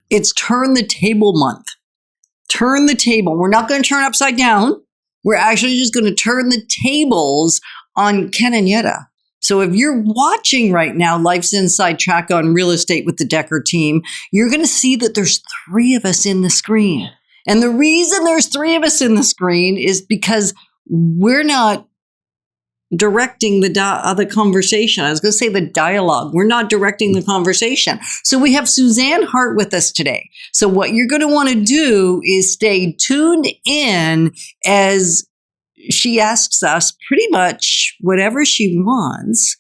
It's Turn the Table month. Turn the table. We're not going to turn upside down. We're actually just going to turn the tables on Ken and Yetta. So if you're watching right now, Life's Inside Track on Real Estate with the Dekker team, you're going to see that there's 3 of us in the screen. And the reason there's 3 of us in the screen is because we're not directing the conversation. I was going to say the dialogue. We're not directing the conversation. So we have Suzan Hart with us today. So what you're going to want to do is stay tuned in as she asks us pretty much whatever she wants,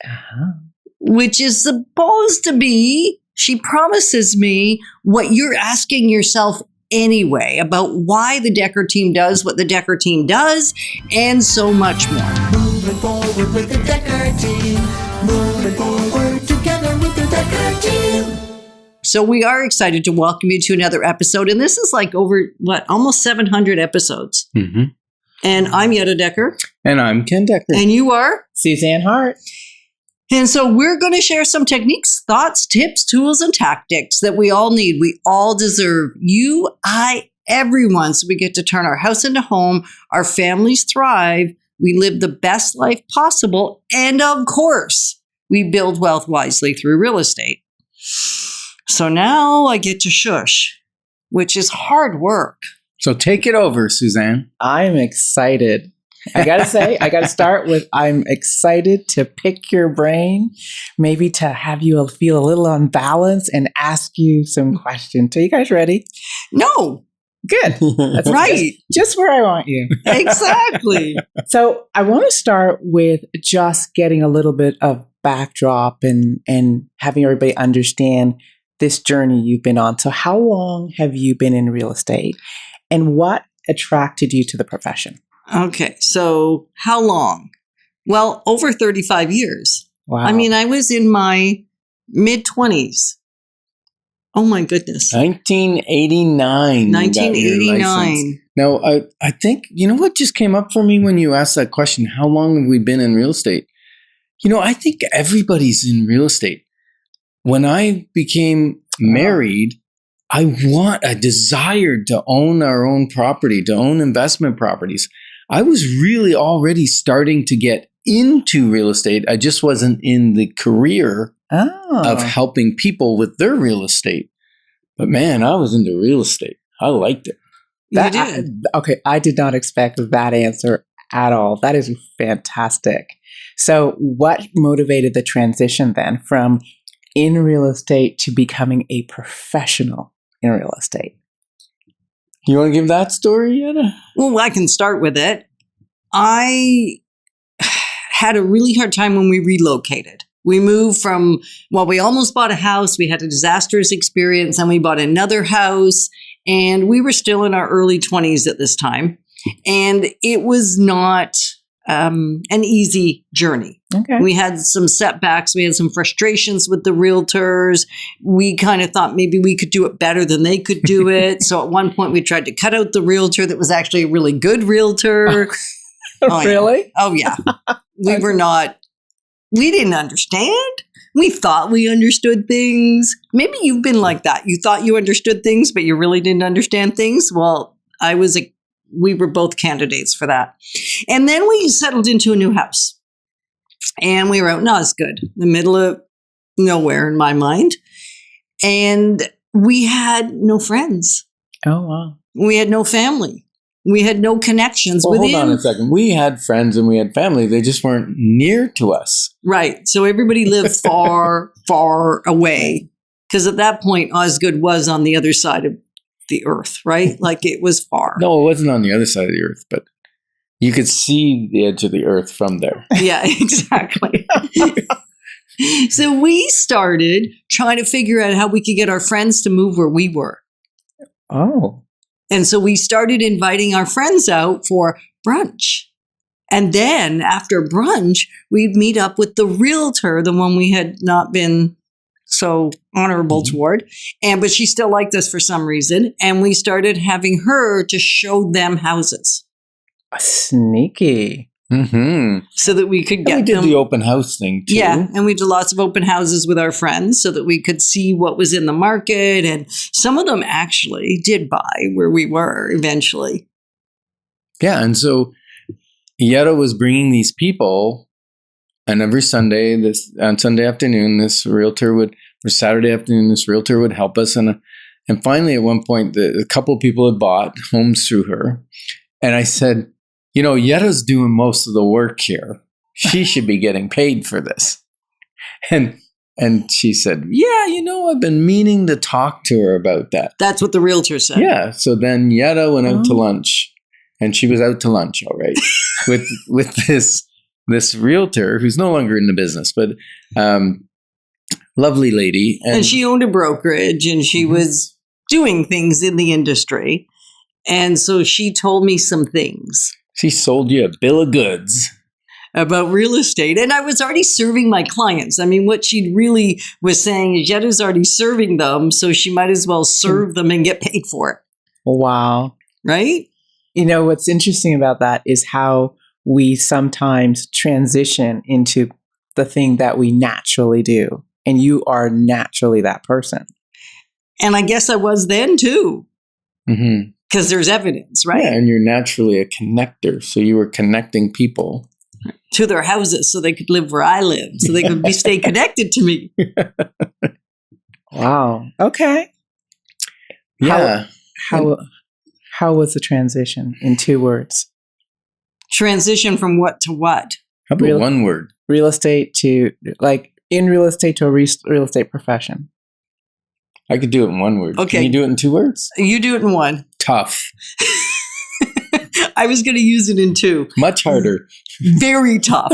which is supposed to be, she promises me, what you're asking yourself anyway about why the Dekker team does what the Dekker team does, and so much more. Moving forward with the Dekker team. Moving forward together with the Dekker team. So we are excited to welcome you to another episode, and this is like over, almost 700 episodes. Mm-hmm. And I'm Yetta Dekker. And I'm Ken Dekker. And you are? Suzan Hart. And so we're going to share some techniques, thoughts, tips, tools, and tactics that we all need. We all deserve. You, I, everyone. So we get to turn our house into home. Our families thrive. We live the best life possible. And of course, we build wealth wisely through real estate. So now I get to shush, which is hard work. So take it over, Suzan. I'm excited. I got to say, I got to start with I'm excited to pick your brain, maybe to have you feel a little unbalanced and ask you some questions. Are you guys ready? No. Good. That's right. Just where I want you. Exactly. So I want to start with just getting a little bit of backdrop and having everybody understand this journey you've been on. So how long have you been in real estate? And what attracted you to the profession? Okay, so how long? Well, over 35 years. Wow. I mean, I was in my mid-20s. Oh, my goodness. 1989. 1989. Now, I think, you know what just came up for me when you asked that question? How long have we been in real estate? You know, I think everybody's in real estate. When I became married, I desired to own our own property, to own investment properties. I was really already starting to get into real estate. I just wasn't in the career of helping people with their real estate. But man, I was into real estate. I liked it. You did? I did not expect that answer at all. That is fantastic. So what motivated the transition then from in real estate to becoming a professional in real estate? You want to give that story, Yetta? Well, I can start with it. I had a really hard time when we relocated. We moved we almost bought a house. We had a disastrous experience, and we bought another house, and we were still in our early 20s at this time. And it was not an easy journey. Okay. We had some setbacks. We had some frustrations with the realtors. We kind of thought maybe we could do it better than they could do it. So at one point we tried to cut out the realtor that was actually a really good realtor. Oh, really? Yeah. Oh, yeah. We didn't understand. We thought we understood things. Maybe you've been like that. You thought you understood things, but you really didn't understand things. Well, we were both candidates for that. And then we settled into a new house. And we were out in Osgood, the middle of nowhere in my mind. And we had no friends. Oh, wow. We had no family. We had no connections within. Hold on a second. We had friends and we had family. They just weren't near to us. Right. So everybody lived far, far away. Because at that point, Osgood was on the other side of the earth, right? Like it was far. No, it wasn't on the other side of the earth, but you could see the edge of the earth from there. Yeah, exactly. So we started trying to figure out how we could get our friends to move where we were. Oh. And so we started inviting our friends out for brunch. And then after brunch, we'd meet up with the realtor, the one we had not been so honorable toward. But she still liked us for some reason. And we started having her to show them houses. Sneaky. Mm-hmm. so that we could We get did them. the open house thing too. Yeah, and we did lots of open houses with our friends so that we could see what was in the market. And some of them actually did buy where we were eventually. Yeah, and so Yetta was bringing these people, and every Sunday, on Sunday afternoon, this realtor would, or Saturday afternoon, this realtor would help us. And finally, at one point, a couple of people had bought homes through her. And I said, Yetta's doing most of the work here. She should be getting paid for this. And she said, yeah, I've been meaning to talk to her about that. That's what the realtor said. Yeah. So then Yetta went out to lunch, and she was out to lunch, all right, with this realtor who's no longer in the business, but lovely lady. And she owned a brokerage, and she was doing things in the industry. And so she told me some things. She sold you a bill of goods about real estate. And I was already serving my clients. I mean, what she really was saying is Yetta's already serving them, so she might as well serve them and get paid for it. Wow. Right? What's interesting about that is how we sometimes transition into the thing that we naturally do. And you are naturally that person. And I guess I was then too. Mm-hmm. Because there's evidence, right? Yeah, and you're naturally a connector. So you were connecting people to their houses so they could live where I live, so they could stay connected to me. Wow. Okay. Yeah. How was the transition in 2 words? Transition from what to what? How about one word? Real estate to, in real estate to a real estate profession. I could do it in 1 word. Okay. Can you do it in 2 words? You do it in 1. Tough. I was going to use it in 2. Much harder. Very tough.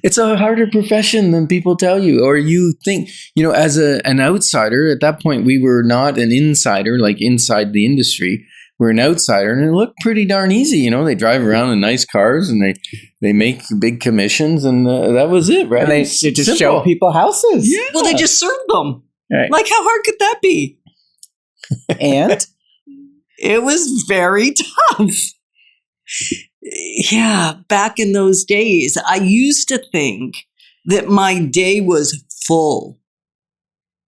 It's a harder profession than people tell you, or you think, as an outsider. At that point, we were not an insider, like inside the industry. We're an outsider, and it looked pretty darn easy. They drive around in nice cars, and they make big commissions, and that was it, right? And they just show people houses. Yeah. Well, they just served them. Right. Like, how hard could that be? And? It was very tough. Yeah, back in those days, I used to think that my day was full.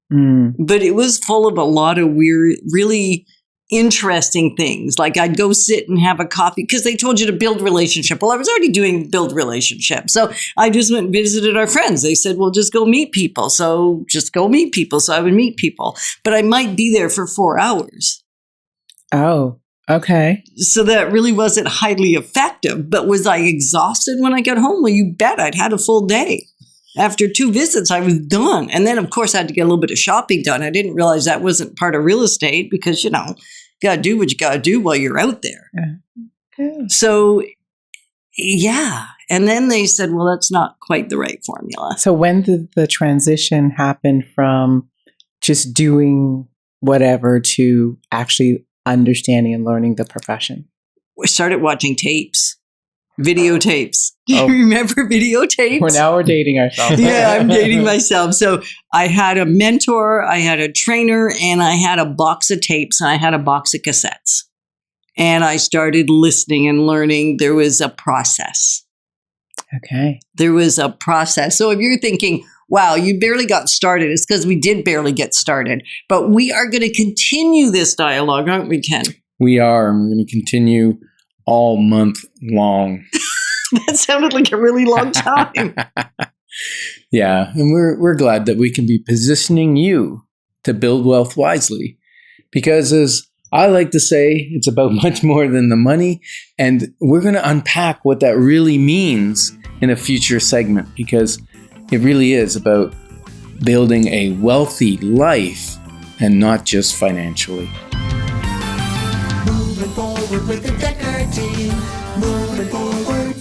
But it was full of a lot of weird, really interesting things. Like I'd go sit and have a coffee because they told you to build relationship. Well, I was already doing build relationship. So I just went and visited our friends. They said, well, just go meet people. So just go meet people. So I would meet people. But I might be there for 4 hours. Oh, okay. So that really wasn't highly effective. But was I exhausted when I got home? Well, you bet I'd had a full day. After 2 visits, I was done. And then, of course, I had to get a little bit of shopping done. I didn't realize that wasn't part of real estate because, got to do what you got to do while you're out there. Okay. So, yeah. And then they said, well, that's not quite the right formula. So when did the transition happen from just doing whatever to actually understanding and learning the profession? We started watching tapes. Videotapes. Do you remember videotapes? We're dating ourselves. Yeah, I'm dating myself. So I had a mentor, I had a trainer, and I had a box of tapes, and I had a box of cassettes. And I started listening and learning. There was a process. Okay. There was a process. So if you're thinking, wow, you barely got started, it's because we did barely get started. But we are going to continue this dialogue, aren't we, Ken? We are. I'm going to continue all month long. That sounded like a really long time. Yeah, and we're glad that we can be positioning you to build wealth wisely, because as I like to say, it's about much more than the money, and we're going to unpack what that really means in a future segment, because it really is about building a wealthy life and not just financially. Moving forward with the Dekker team. Moving forward